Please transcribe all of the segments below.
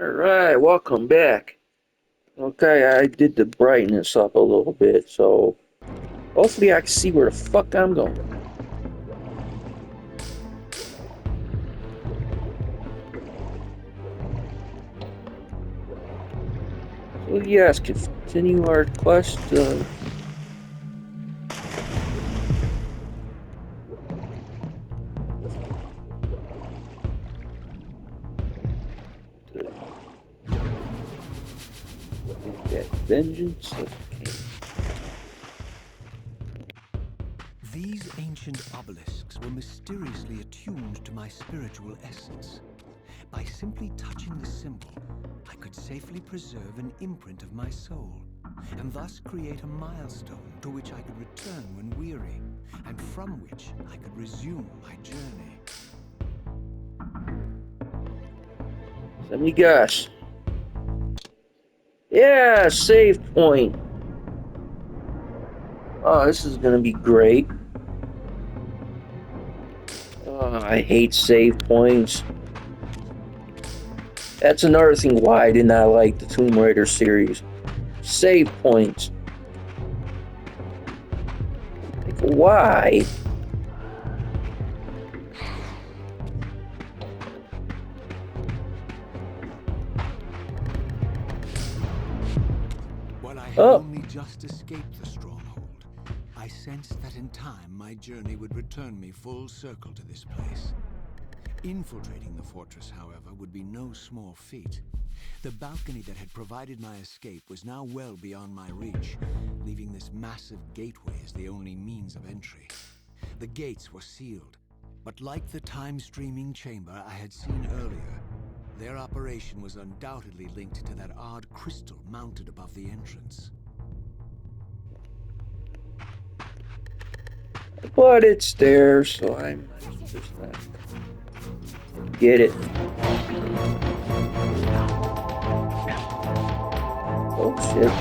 Alright, welcome back. Okay, I did the brightness up a little bit, so hopefully I can see where the fuck I'm going. So yes, continue our quest. To get vengeance of Kain. These ancient obelisks were mysteriously attuned to my spiritual essence. By simply touching the symbol, I could safely preserve an imprint of my soul, and thus create a milestone to which I could return when weary, and from which I could resume my journey. Let me guess. Yeah, save point. Oh, this is gonna be great. Oh, I hate save points. That's another thing why I did not like the Tomb Raider series. Save points. Like, why? While I had Oh, only just escaped the stronghold, I sensed that in time my journey would return me full circle to this place. Infiltrating the fortress, however, would be no small feat. The balcony that had provided my escape was now well beyond my reach, leaving this massive gateway as the only means of entry. The gates were sealed, but like the time-streaming chamber I had seen earlier, their operation was undoubtedly linked to that odd crystal mounted above the entrance. but it's there, so I might just not get it. Oh shit.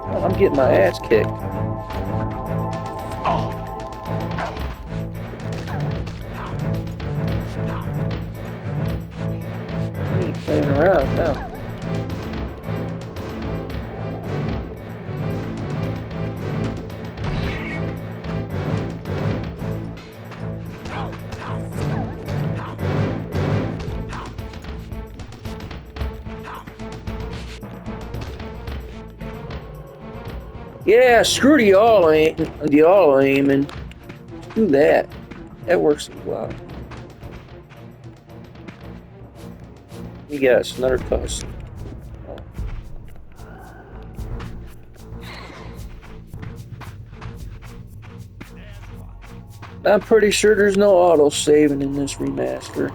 Oh, I'm getting my ass kicked. I ain't playing around now. Yeah, screw the all aiming. Do that. That works as well. Yes, another cuss. I'm pretty sure there's no auto saving in this remaster.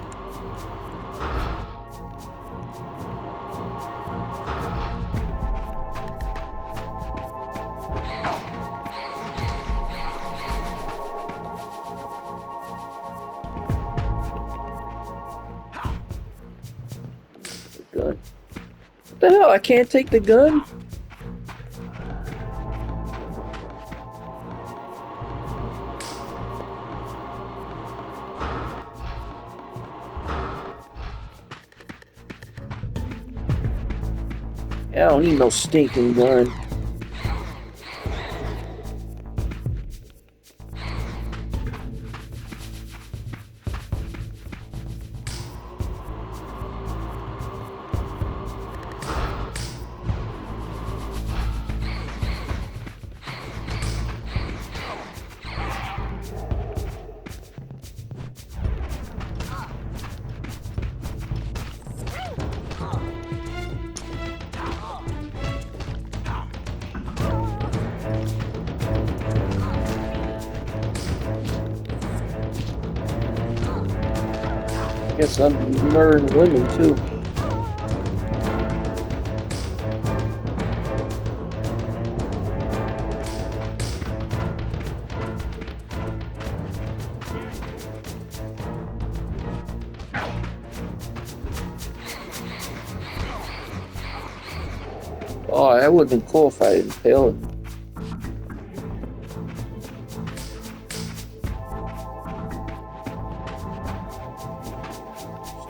Gun. What the hell? I can't take the gun? Yeah, I don't need no stinking gun. I guess I'm murdering women too. Oh, that would have been cool if I impaled him.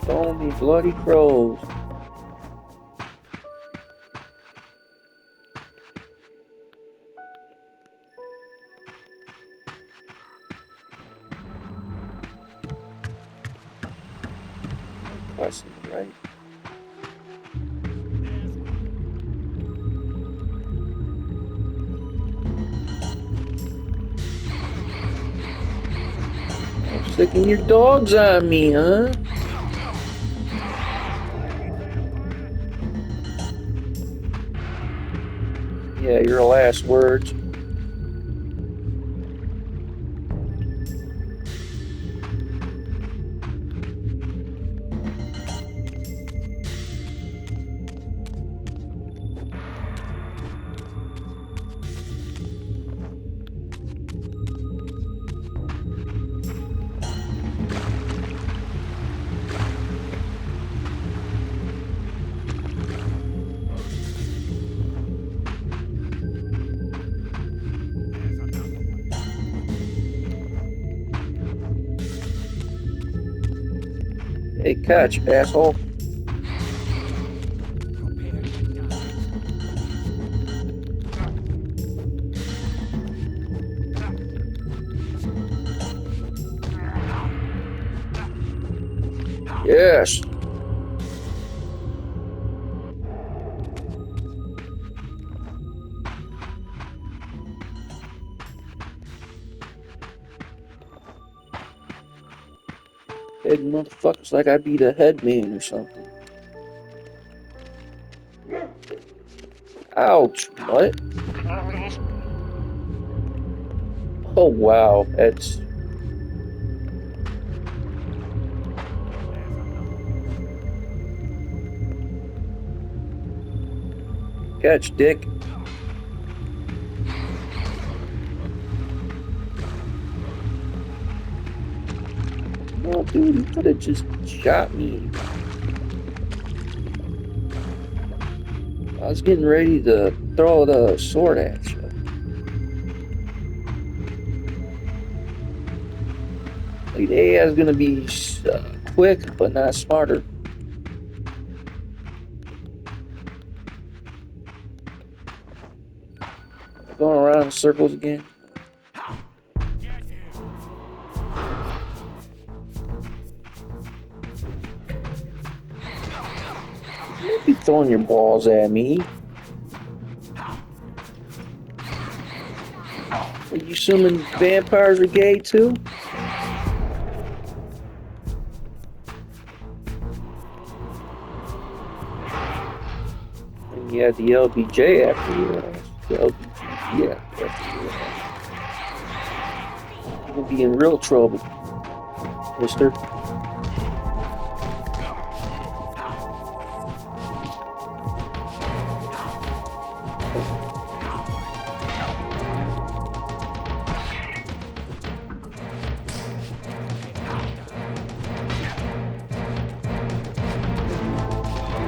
Don't be bloody crows. Pressing, right? Sticking your dogs on me, huh? Yeah, your last words. Hey, catch, asshole. Yes. Big motherfuckers like I be the head man or something. Ouch. What? Oh, wow. That's... Catch, dick. Oh, dude, you could have just shot me. I was getting ready to throw the sword at you. Like, the AI is gonna be quick, but not smarter. Going around in circles again. Don't be throwing your balls at me. Are you assuming vampires are gay too? And you had the LBJ after you. The LBJ after you. You're gonna be in real trouble, mister.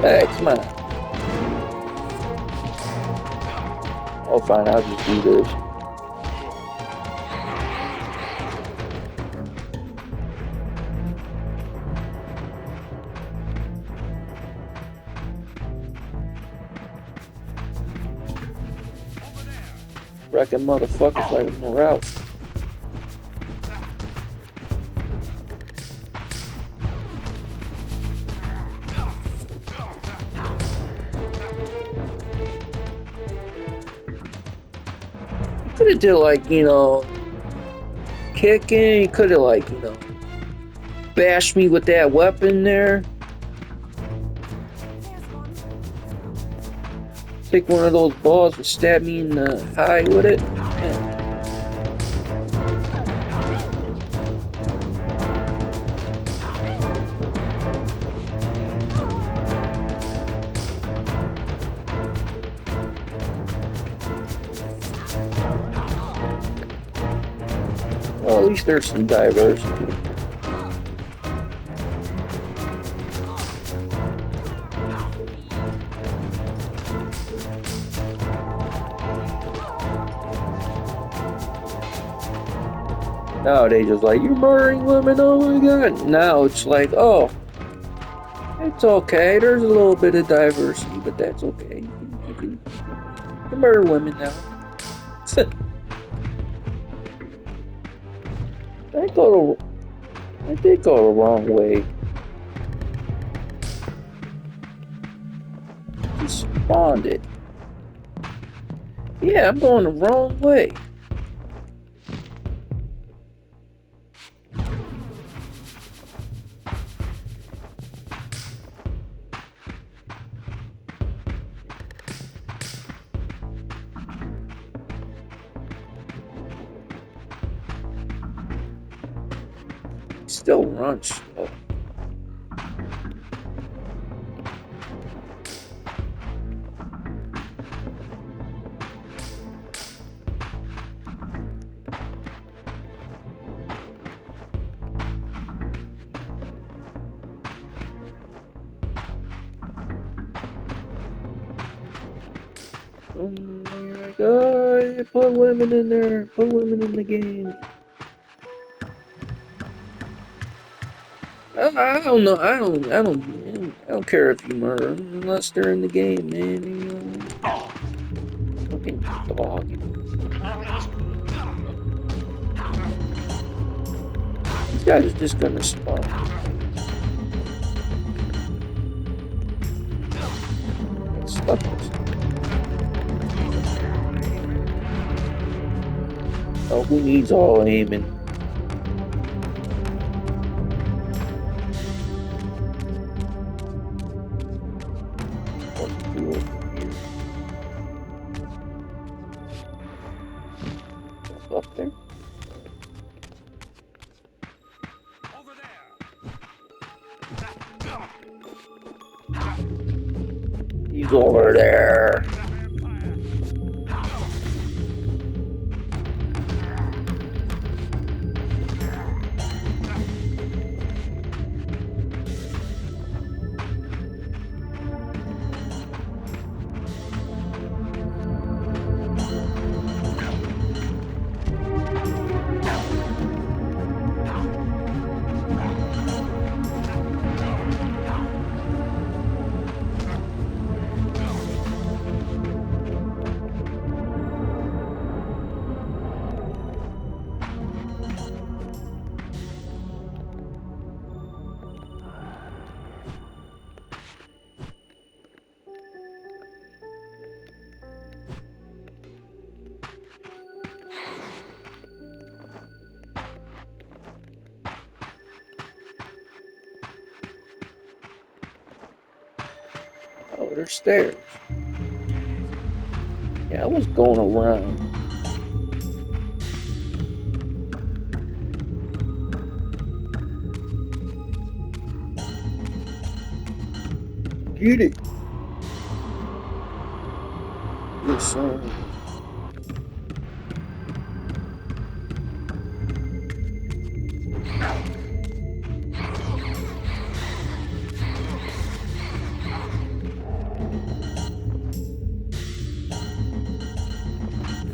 Hey, come on. Oh, fine, I'll just do this. Wrecking motherfuckers like a morale. Could have did like, kicking. You could have like, bashed me with that weapon there. Take one of those balls and stab me in the eye with it. Yeah. Well, at least there's some diversity. Nowadays, it's like, you're murdering women, oh my god. Now it's like, oh, It's okay. There's a little bit of diversity, but that's okay. You can murder women now. I go to, I did go the wrong way. Just spawned it. Yeah, I'm going the wrong way. Still run slow. Oh my god, put women in there. Put women in the game. I don't know. I don't care if you murder them unless they're in the game, man. You know, fucking dog. These guys are just gonna spawn. Get stuck with something. Oh, who needs all aiming? What to do over here? Up there? He's over there. Oh, there's stairs. Yeah, I was going around. Get it. Yes, sir.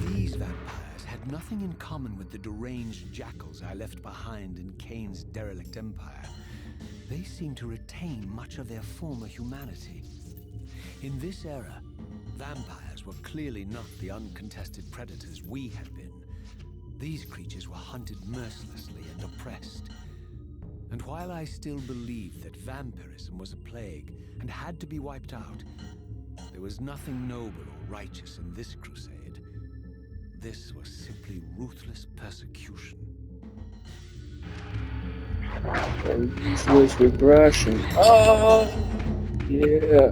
These vampires had nothing in common with the deranged jackals I left behind in Kain's derelict empire. They seemed to retain much of their former humanity. In this era, vampires were clearly not the uncontested predators we had been. These creatures were hunted mercilessly and oppressed. And while I still believed that vampirism was a plague and had to be wiped out, there was nothing noble or righteous in this crusade. This was simply ruthless persecution. Useless regression. Oh, yeah.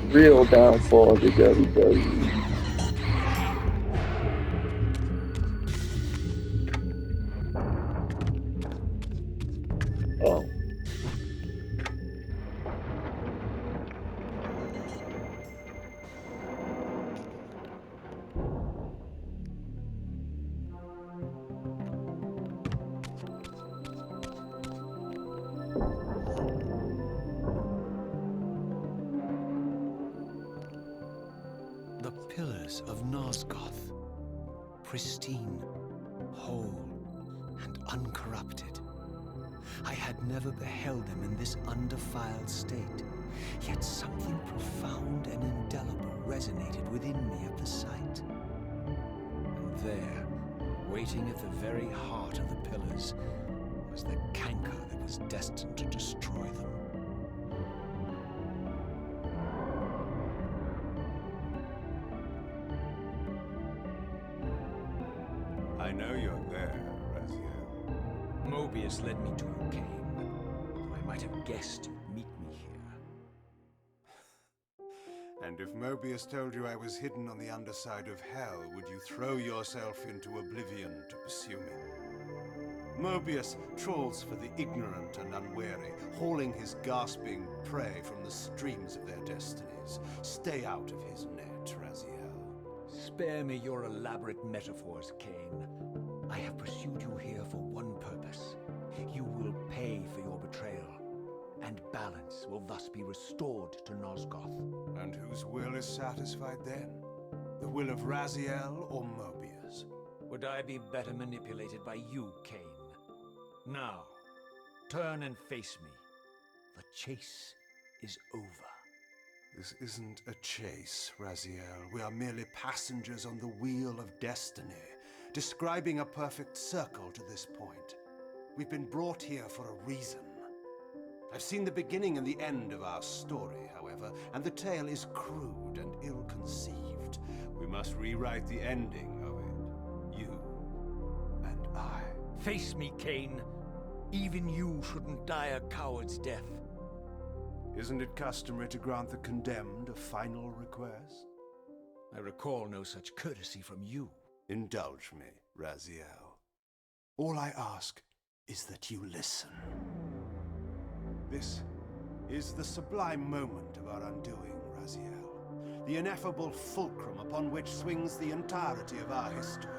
Real downfall of the WWE. Oh. pillars of Nosgoth. Pristine, whole, and uncorrupted. I had never beheld them in this undefiled state, yet something profound and indelible resonated within me at the sight. And there, waiting at the very heart of the pillars, was the canker that was destined to destroy them. I know you're there, Raziel. Mobius led me to you, Kain. Though I might have guessed you'd meet me here. And if Mobius told you I was hidden on the underside of hell, would you throw yourself into oblivion to pursue me? Mobius trawls for the ignorant and unwary, hauling his gasping prey from the streams of their destinies. Stay out of his net, Raziel. Spare me your elaborate metaphors, Kain. I have pursued you here for one purpose. You will pay for your betrayal, and balance will thus be restored to Nosgoth. And whose will is satisfied then? The will of Raziel or Mobius? Would I be better manipulated by you, Kain? Now, turn and face me. The chase is over. This isn't a chase, Raziel. We are merely passengers on the wheel of destiny, describing a perfect circle to this point. We've been brought here for a reason. I've seen the beginning and the end of our story, however, and the tale is crude and ill-conceived. We must rewrite the ending of it. You and I. Face me, Kain. Even you shouldn't die a coward's death. Isn't it customary to grant the condemned a final request? I recall no such courtesy from you. Indulge me, Raziel. All I ask is that you listen. This is the sublime moment of our undoing, Raziel. The ineffable fulcrum upon which swings the entirety of our history.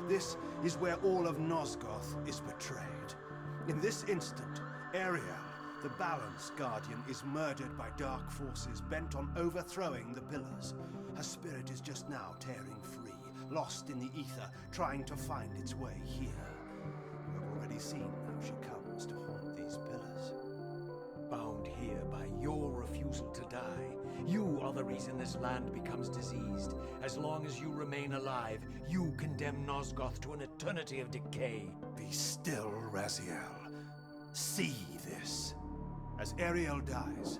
This is where all of Nosgoth is betrayed. In this instant, Ariel, the Balance Guardian, is murdered by dark forces bent on overthrowing the pillars. Her spirit is just now tearing free, lost in the ether, trying to find its way here. You have already seen how she comes to haunt these pillars. Bound here by your refusal to die. You are the reason this land becomes diseased. As long as you remain alive, you condemn Nosgoth to an eternity of decay. Be still, Raziel. See this. As Ariel dies,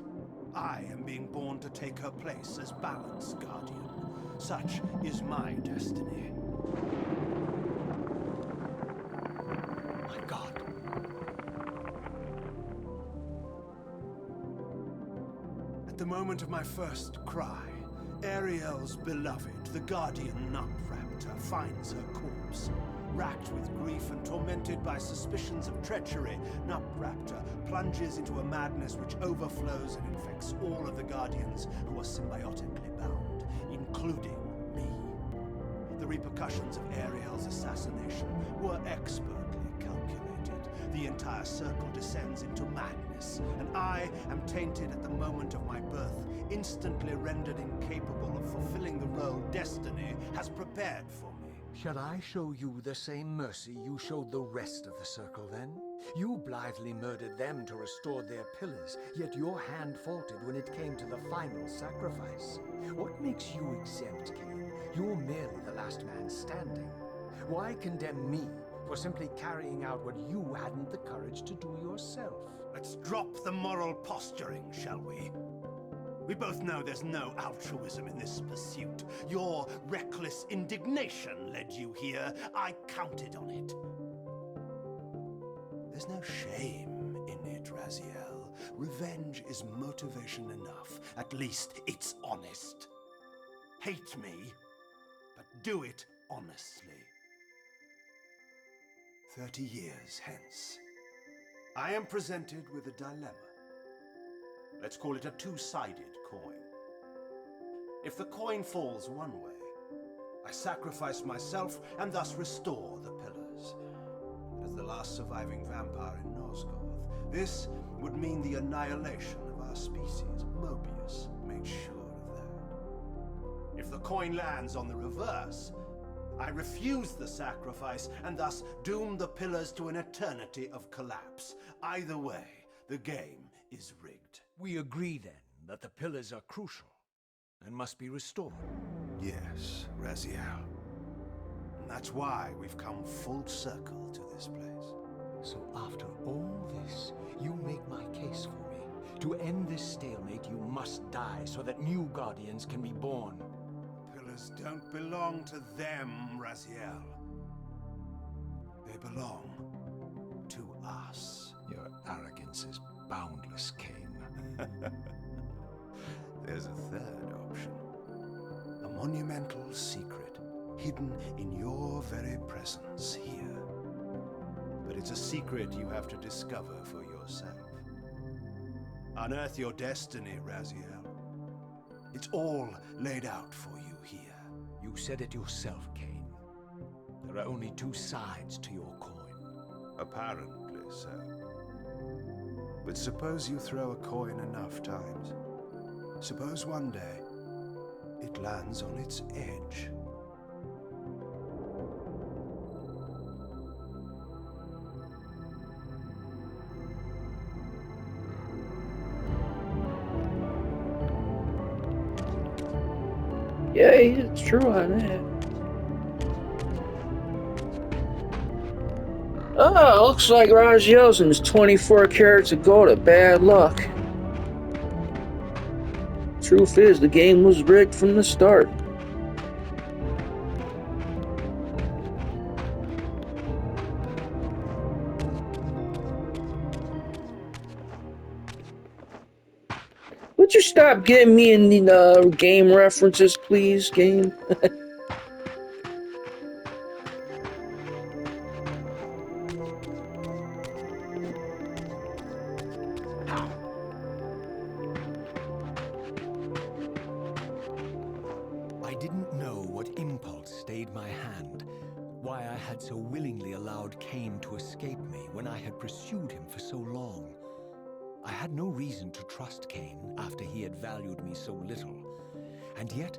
I am being born to take her place as Balance Guardian. Such is my destiny. My God. At the moment of my first cry, Ariel's beloved, the Guardian Nupraptor, finds her corpse. Racked with grief and tormented by suspicions of treachery, Nupraptor plunges into a madness which overflows and infects all of the Guardians who are symbiotically bound, including me. The repercussions of Ariel's assassination were expertly calculated. The entire circle descends into madness, and I am tainted at the moment of my birth, instantly rendered incapable of fulfilling the role destiny has prepared for me. Shall I show you the same mercy you showed the rest of the Circle, then? You blithely murdered them to restore their pillars, yet your hand faltered when it came to the final sacrifice. What makes you exempt, Kain? You're merely the last man standing. Why condemn me for simply carrying out what you hadn't the courage to do yourself? Let's drop the moral posturing, shall we? We both know there's no altruism in this pursuit. Your reckless indignation led you here. I counted on it. There's no shame in it, Raziel. Revenge is motivation enough. At least it's honest. Hate me, but do it honestly. 30 years hence, I am presented with a dilemma. Let's call it a two-sided coin. If the coin falls one way, I sacrifice myself and thus restore the pillars. As the last surviving vampire in Nosgoth, this would mean the annihilation of our species. Mobius made sure of that. If the coin lands on the reverse, I refuse the sacrifice and thus doom the pillars to an eternity of collapse. Either way, the game is rigged. We agree then that the pillars are crucial and must be restored. Yes, Raziel. And that's why we've come full circle to this place. So after all this, you make my case for me. To end this stalemate, you must die so that new Guardians can be born. Pillars don't belong to them, Raziel. They belong to us. Your arrogance is boundless, Kain. There's a third option. A monumental secret, hidden in your very presence here. But it's a secret you have to discover for yourself. Unearth your destiny, Raziel. It's all laid out for you here. You said it yourself, Kain. There are only two sides to your coin. Apparently so. But suppose you throw a coin enough times. Suppose one day it lands on its edge. Yeah, it's true on that. Oh, looks like Raziel's and his 24 carats of gold at bad luck. Truth is, the game was rigged from the start. Would you stop getting me in the game references, please, game? I didn't know what impulse stayed my hand, why I had so willingly allowed Kain to escape me when I had pursued him for so long. I had no reason to trust Kain after he had valued me so little, and yet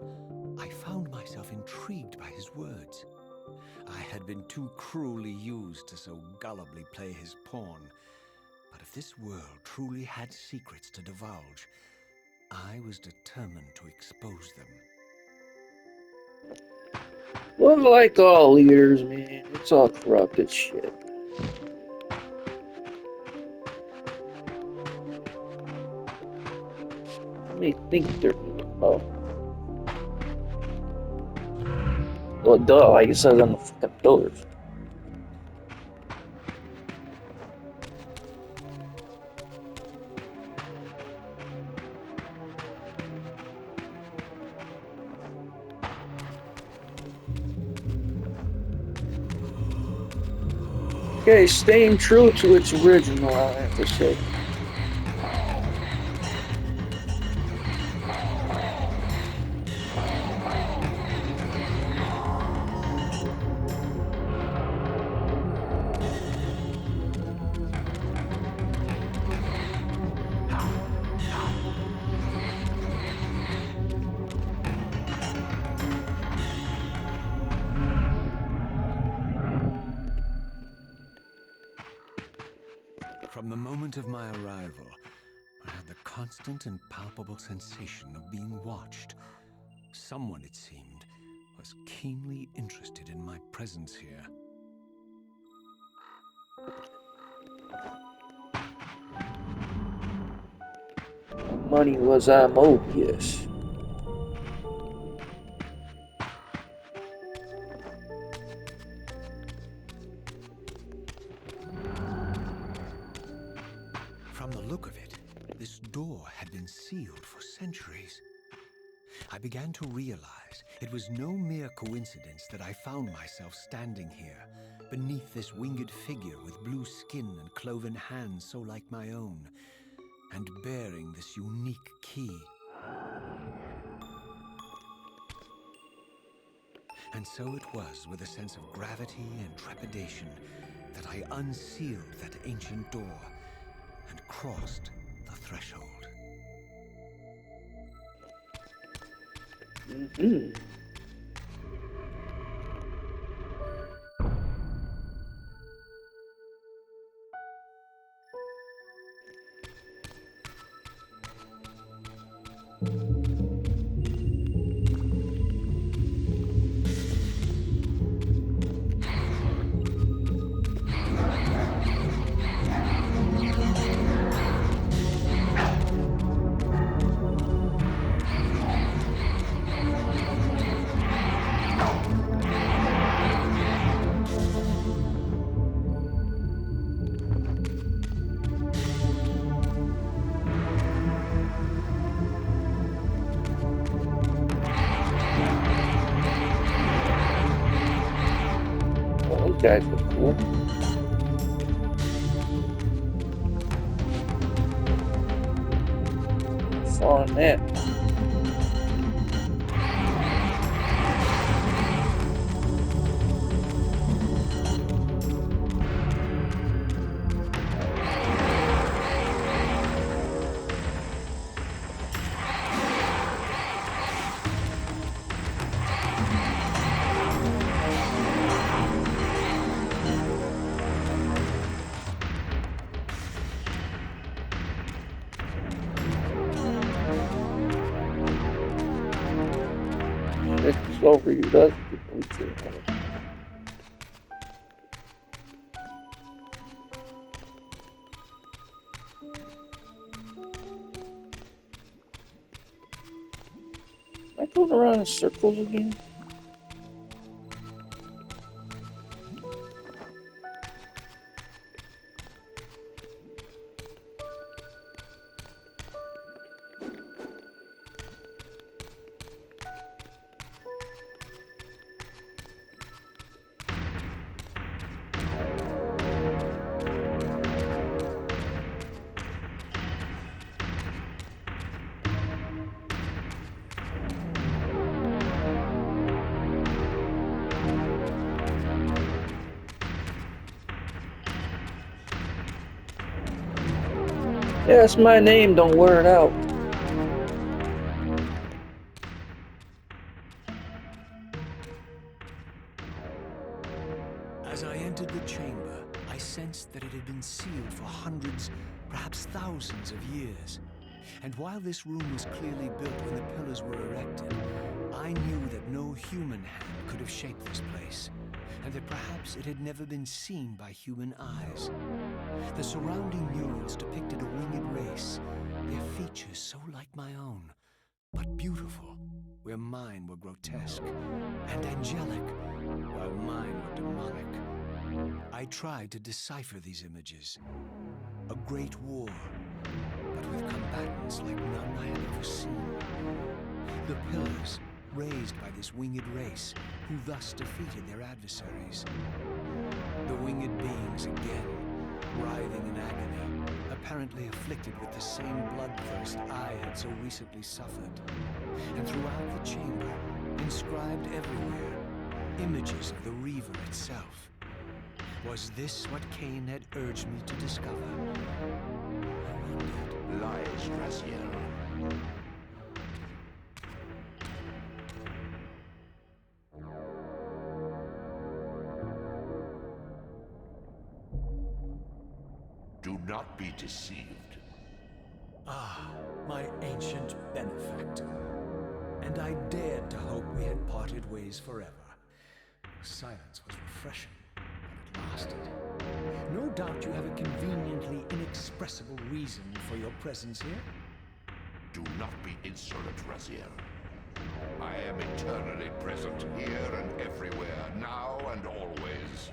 I found myself intrigued by his words. I had been too cruelly used to so gullibly play his pawn, but if this world truly had secrets to divulge, I was determined to expose them. Well, like all leaders, man, it's all corrupted shit. They think they're about. Well, duh, like it says on the fucking pillars. Okay, staying true to its original, I have to say. From the moment of my arrival, I had the constant and palpable sensation of being watched. Someone, it seemed, was keenly interested in my presence here. Money was Mobius. From the look of it, this door had been sealed for centuries. I began to realize it was no mere coincidence that I found myself standing here, beneath this winged figure with blue skin and cloven hands so like my own, and bearing this unique key. And so it was with a sense of gravity and trepidation that I unsealed that ancient door and crossed the threshold. Mm-hmm. Well, those guys look cool. Far on that. It's slow for you, does it? Am I going around in circles again? Yeah, that's my name, don't wear it out. As I entered the chamber, I sensed that it had been sealed for hundreds, perhaps thousands of years. And while this room was clearly built when the pillars were erected, I knew that no human hand could have shaped this place, and that perhaps it had never been seen by human eyes. The surrounding murals depicted a winged race, their features so like my own, but beautiful, where mine were grotesque, and angelic, while mine were demonic. I tried to decipher these images. A great war, but with combatants like none I had ever seen. The pillars, raised by this winged race, who thus defeated their adversaries. The winged beings again, writhing in agony, apparently afflicted with the same bloodthirst I had so recently suffered. And throughout the chamber, inscribed everywhere, images of the Reaver itself. Was this what Kain had urged me to discover? I wondered. Lies, Raziel. Do not be deceived. Ah, my ancient benefactor. And I dared to hope we had parted ways forever. Silence was refreshing, but it lasted. No doubt you have a conveniently inexpressible reason for your presence here. Do not be insolent, Raziel. I am eternally present here and everywhere, now and always.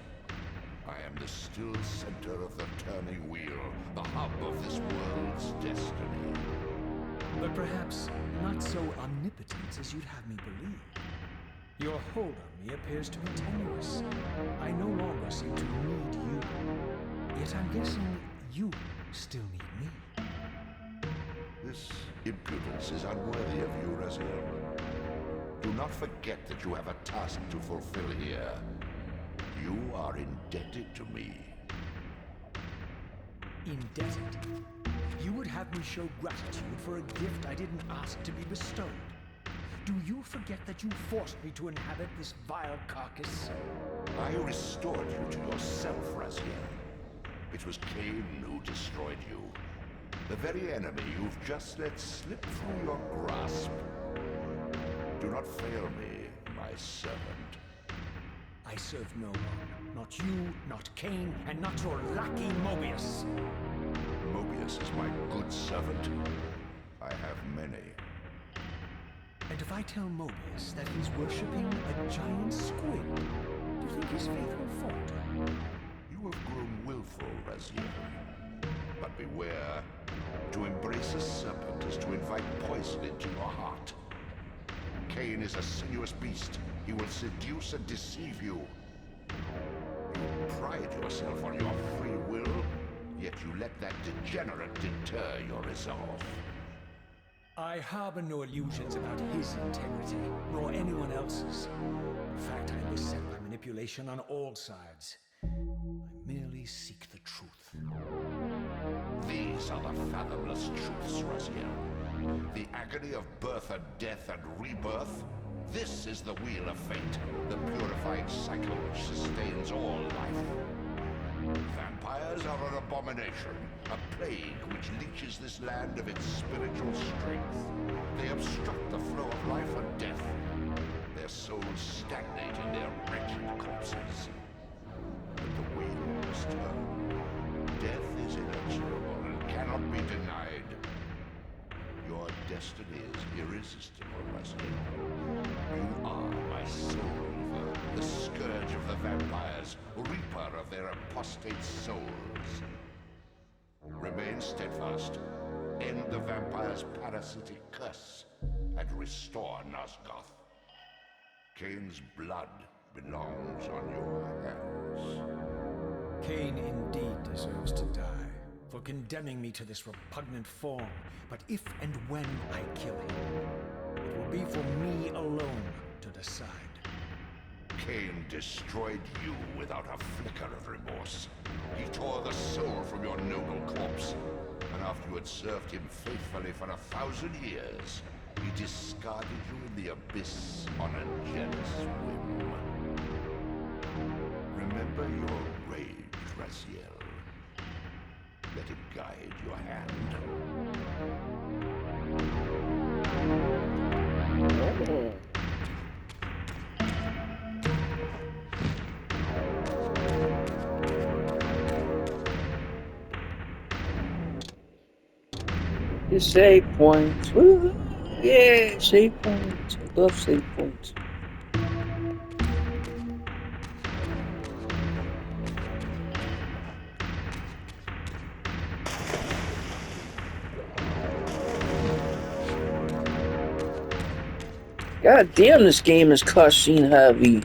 I am the still center of the turning wheel, the hub of this world's destiny. But perhaps not so omnipotent as you'd have me believe. Your hold on me appears to be tenuous. I no longer seem to need you. Yet I'm guessing you still need me. This impudence is unworthy of you, Raziel. Do not forget that you have a task to fulfill here. You are indebted to me. Indebted? You would have me show gratitude for a gift I didn't ask to be bestowed. Do you forget that you forced me to inhabit this vile carcass? I restored you to yourself, Raziel. It was Kain who destroyed you. The very enemy you've just let slip through your grasp. Do not fail me, my servant. I serve no one. Not you, not Kain, and not your lackey Mobius. Mobius is my good servant. I have many. And if I tell Mobius that he's worshipping a giant squid, do you think his faith will falter? You have grown willful, Raziel. But beware. To embrace a serpent is to invite poison into your heart. Kain is a sinuous beast. He will seduce and deceive you. You pride yourself on your free will, yet you let that degenerate deter your resolve. I harbor no illusions about his integrity, nor anyone else's. In fact, I'm beset by manipulation on all sides. I merely seek the truth. These are the fathomless truths, Raziel. The agony of birth and death and rebirth. This is the wheel of fate, the purifying cycle which sustains all life. Vampires are an abomination, a plague which leeches this land of its spiritual strength. They obstruct the flow of life and death. Their souls stagnate in their wretched corpses. But the wheels turn. Death is inexorable and cannot be denied. Your destiny is irresistible, Raziel. You are my soul reaver, the scourge of the vampires, reaper of their apostate souls. Remain steadfast, end the vampire's parasitic curse, and restore Nosgoth. Kain's blood belongs on your hands. Kain indeed deserves to die for condemning me to this repugnant form. But if and when I kill him, it will be for me alone to decide. Kain destroyed you without a flicker of remorse. He tore the soul from your noble corpse, and after you had served him faithfully for 1,000 years, he discarded you in the abyss on a jealous whim. Remember your rage, Raziel. Let it guide your hand. Oh. The save points. Woo! Yeah, save points. I love save points. God damn, this game is cutscene heavy.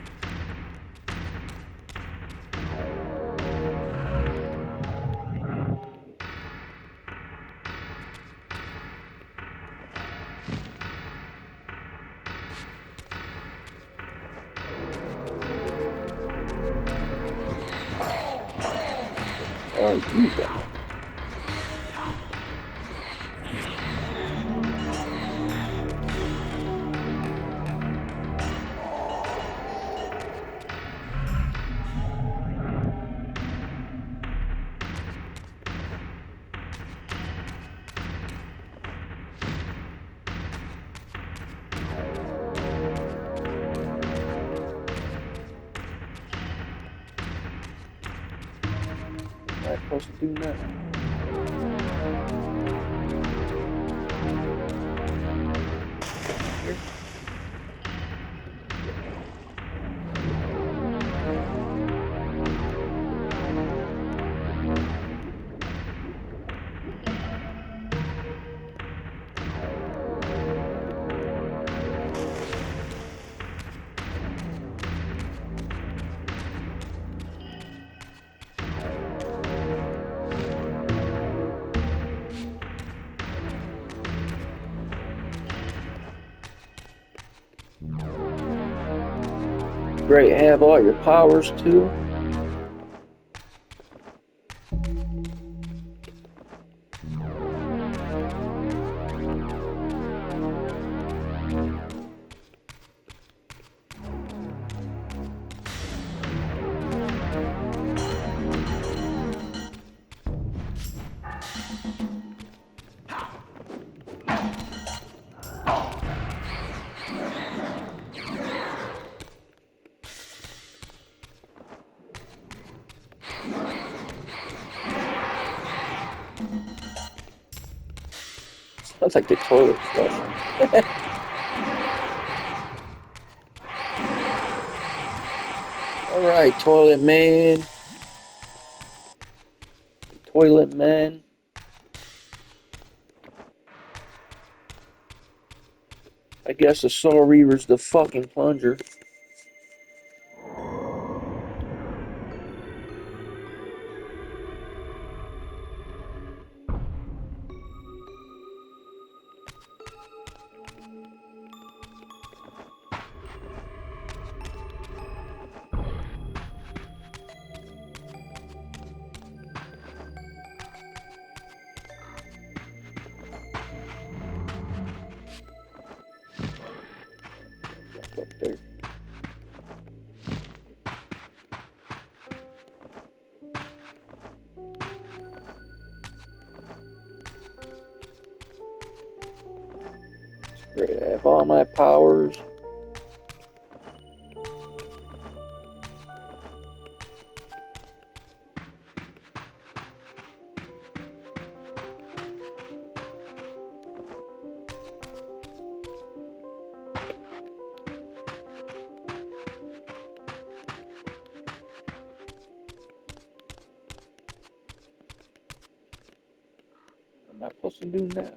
Oh, you got it. Am I supposed to do that? Here. Great, have all your powers too. Sounds like the toilet flush. All right, toilet man. Toilet man. I guess the Soul Reaver's the fucking plunger. Up there. Great. I have all my powers. What am I supposed to do now?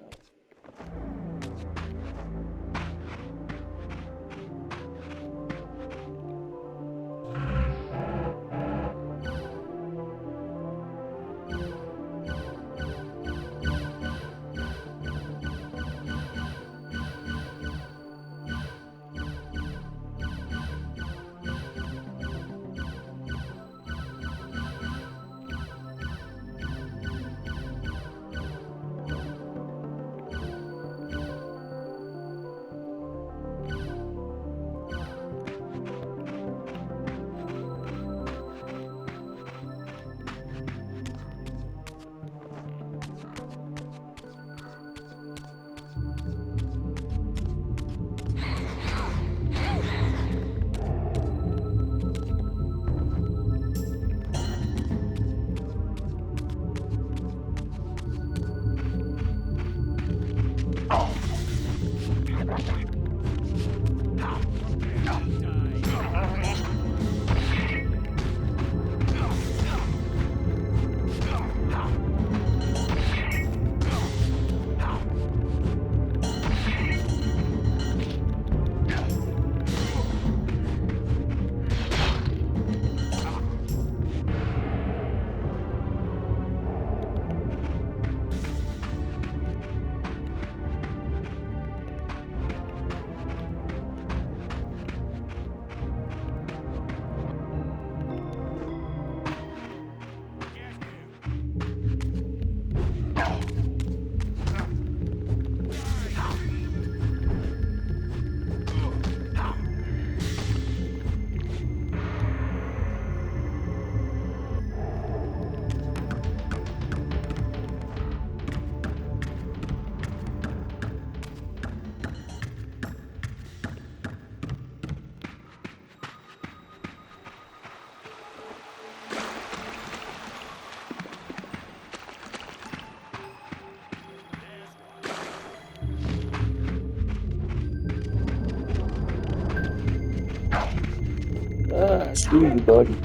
Ah, screw you, buddy.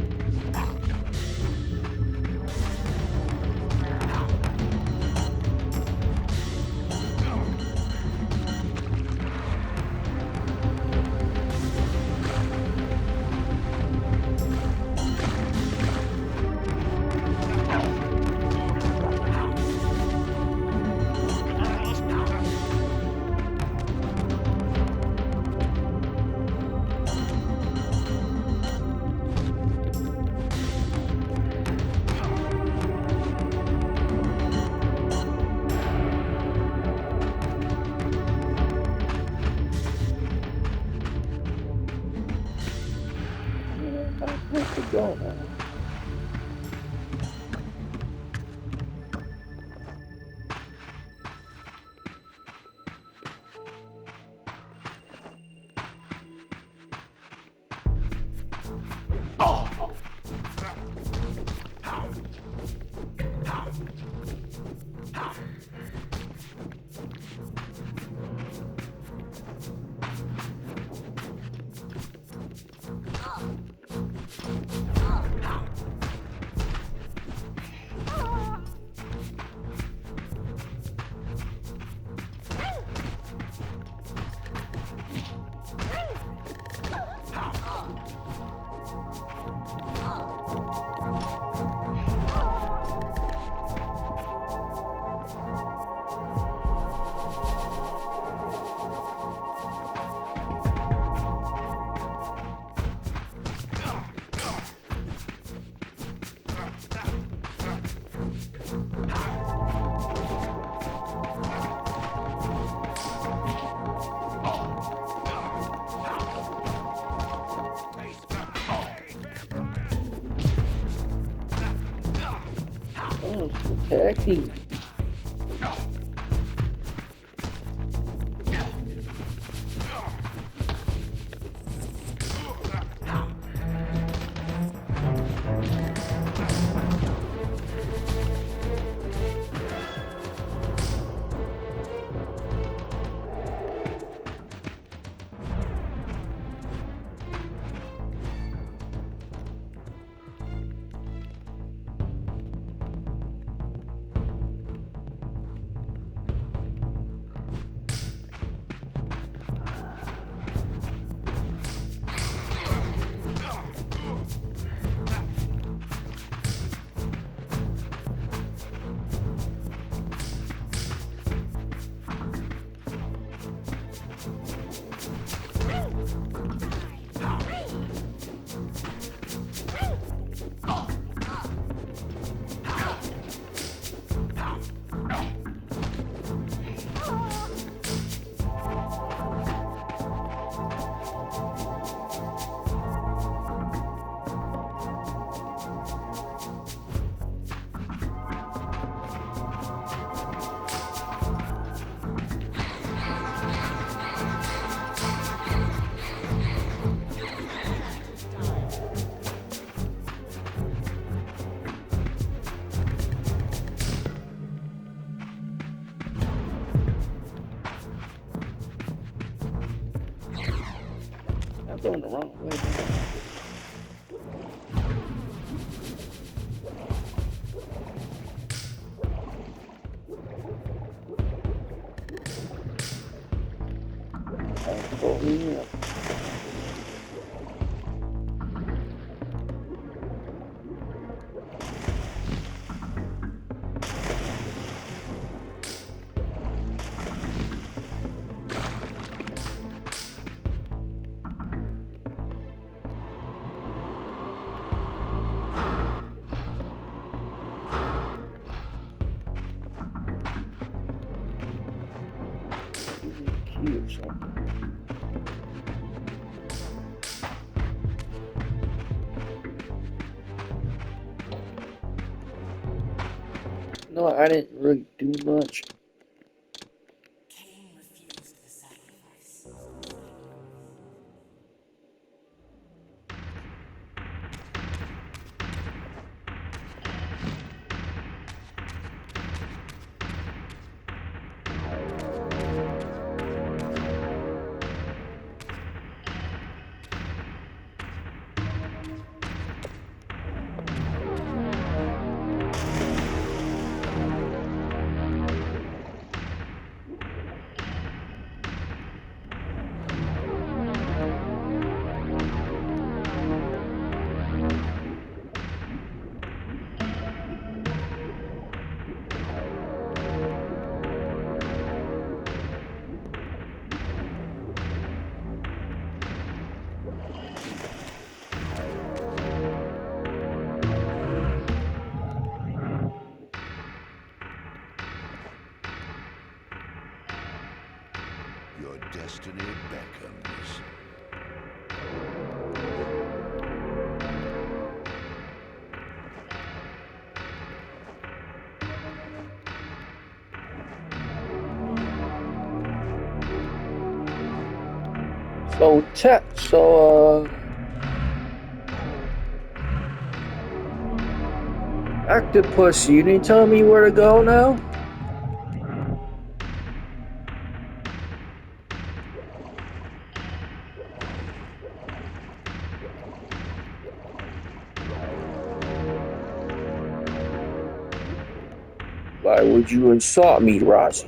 Hecky. I'm going the wrong way. Pull me up. Key or something. No, I didn't really do much. Kain refused the sacrifice. Your destiny beckons. So Octopus, you didn't tell me where to go now? Why would you insult me, Rossi?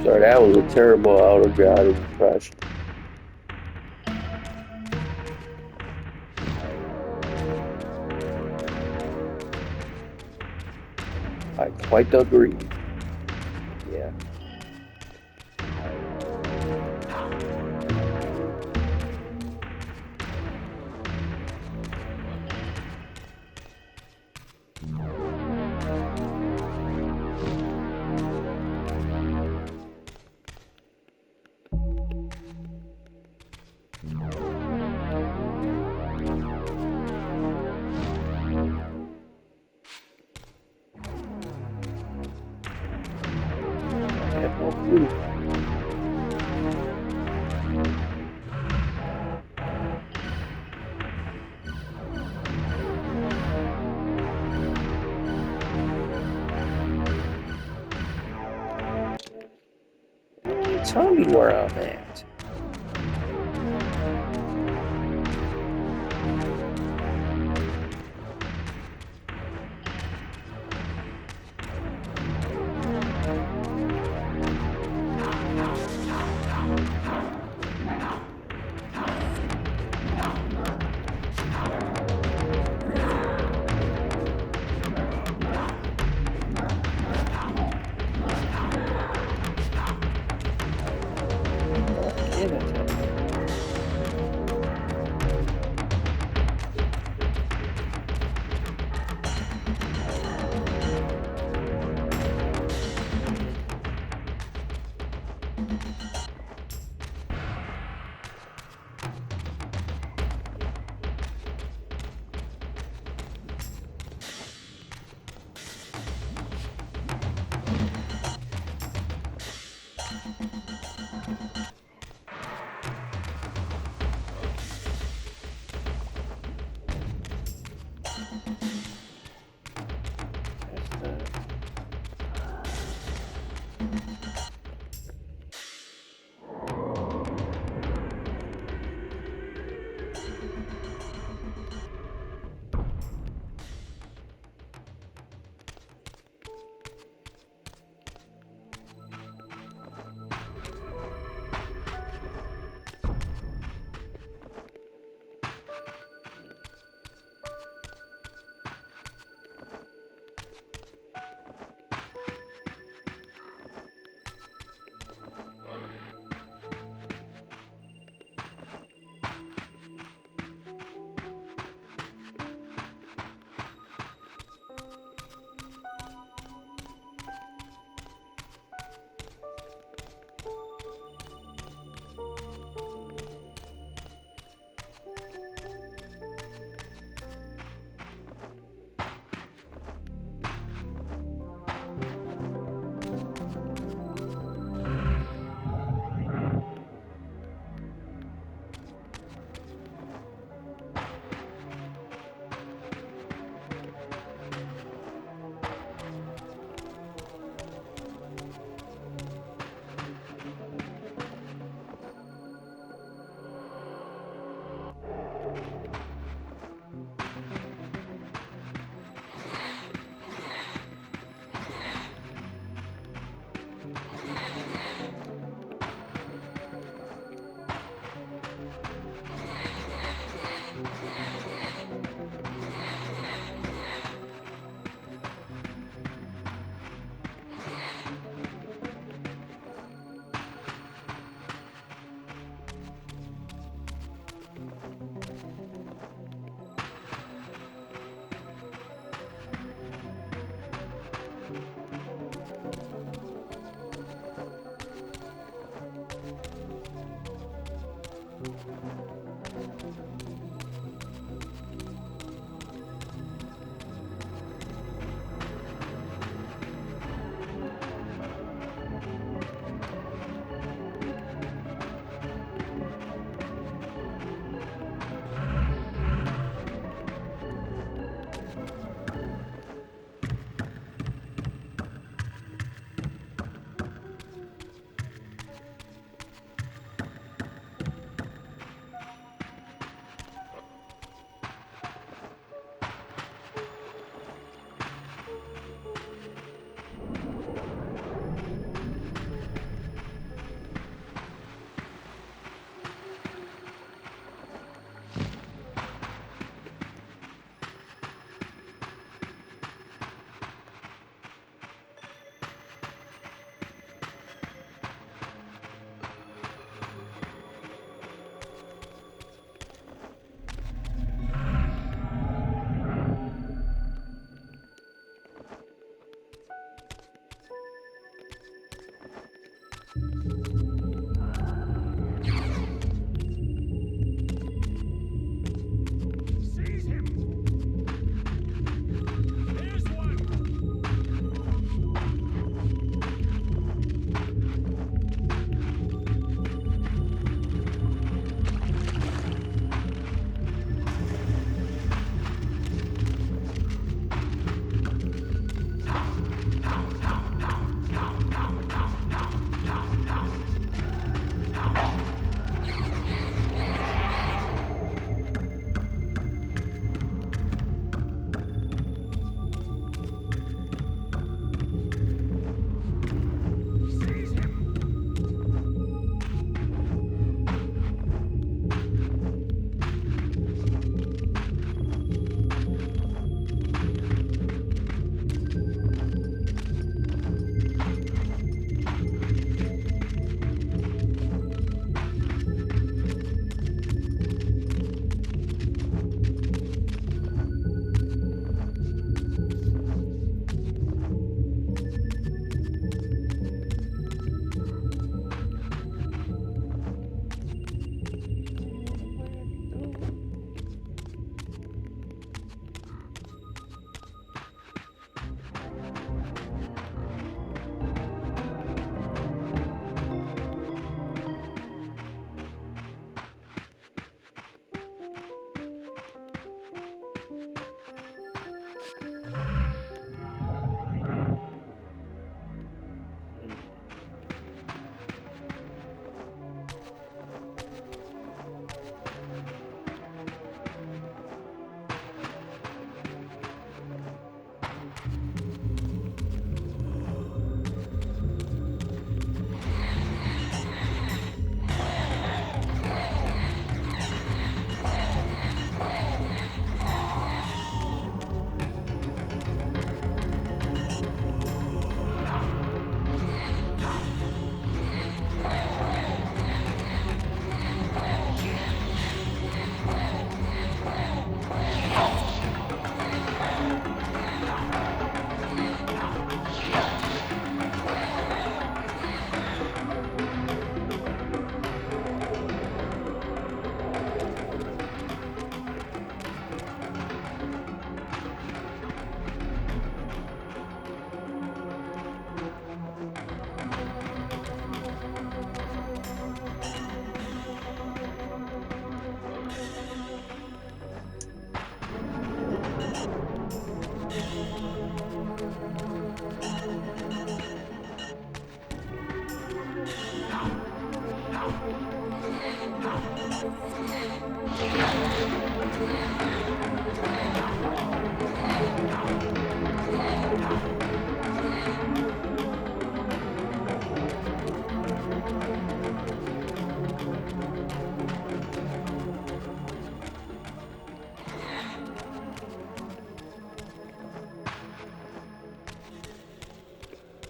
Sorry, that was a terrible out-of-god impression. I quite agree. Yeah. Ooh. Tell me where I'm at.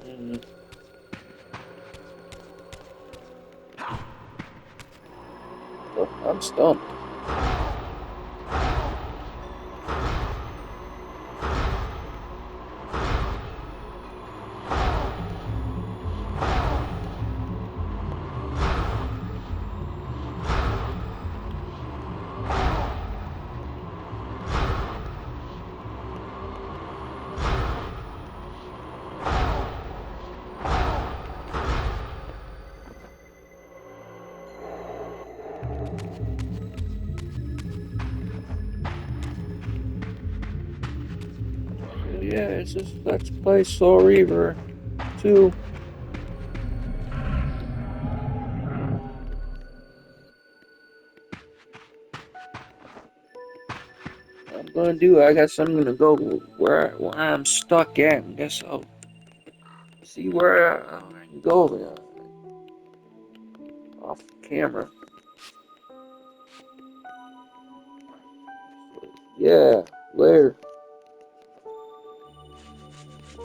Mm. Oh, I'm stumped. Yeah, it's just let's play Soul Reaver 2. I'm gonna do. I guess I'm gonna go where I'm stuck at. I guess I'll see where I can go off camera. Yeah, later.